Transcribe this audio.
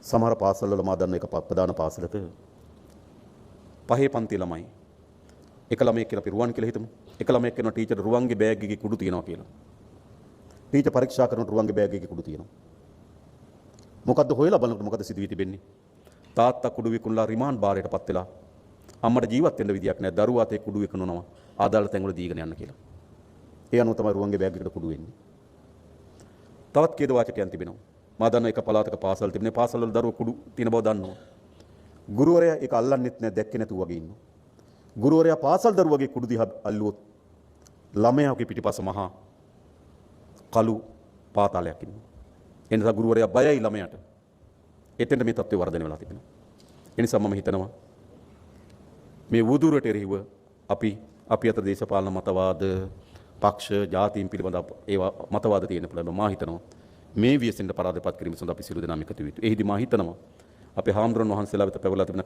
සමහර පාසල්වල මා දන්න එක ප්‍රධාන පාසලක පහේ පන්ති ළමයි එක ළමයෙක් කියලා අපි රුවන් කියලා හිතමු. එක ළමයෙක් කියනවා ටීචර් රුවන්ගේ බෑග් එකේ කුඩු තියෙනවා කියලා. ටීචර් පරීක්ෂා කරනකොට රුවන්ගේ බෑග් එකේ කුඩු තියෙනවා. මොකද්ද හොයලා බලනකොට මොකද සිදුවී තිබෙන්නේ? තාත්තා කුඩු විකුණලා රිමාන්ඩ් බාරයටපත් වෙලා අම්මට ජීවත් වෙන්න විදියක් නැහැ. දරුවා තේ කුඩු විකුණනවා ආදාළ තැන්වල දීගෙන යන්න කියලා. ඒ අනුව තමයි රුවන්ගේ බෑග් එකට කුඩු වෙන්නේ. තවත් කේද වාචකයන් තිබෙනවා. මා දන්න එක පළාතක පාසල් තිබෙනේ පාසල්වල දරුවෝ කුඩු තියෙන බව දන්නවා. ගුරුවරයා ඒක අල්ලන්නෙත් නැහැ දැක්කේ නැතුව වගේ ඉන්නවා. ගුරුවරයා පාසල් දරුවගේ කුඩු දිහා අල්ලුවොත් ළමයාගේ පිටිපස්ස මහා කළු පාතාලයක් ඉන්නවා. ඒ නිසා ගුරුවරයා බයයි ළමයාට. එතෙන්ට මේ තත්ත්වය වර්ධනය වෙලා තිබෙනවා. ඒ නිසා මම හිතනවා මේ වුදුරට එරෙහිව අපි අතර දේශපාලන මතවාද පක්ෂ ජාතීන් පිළිබඳ ඒවා මතවාද තියෙන පුළුවන්. මා හිතනවා මේ වියසෙන්ට පරාදපත් කිරීම සඳහා අපි සියලු දෙනාම එකතු වෙ යුතුයි. එහිදී මා හිතනවා අපේ හාමුදුරන් වහන්සේලා වෙත පැවරලා තිබෙන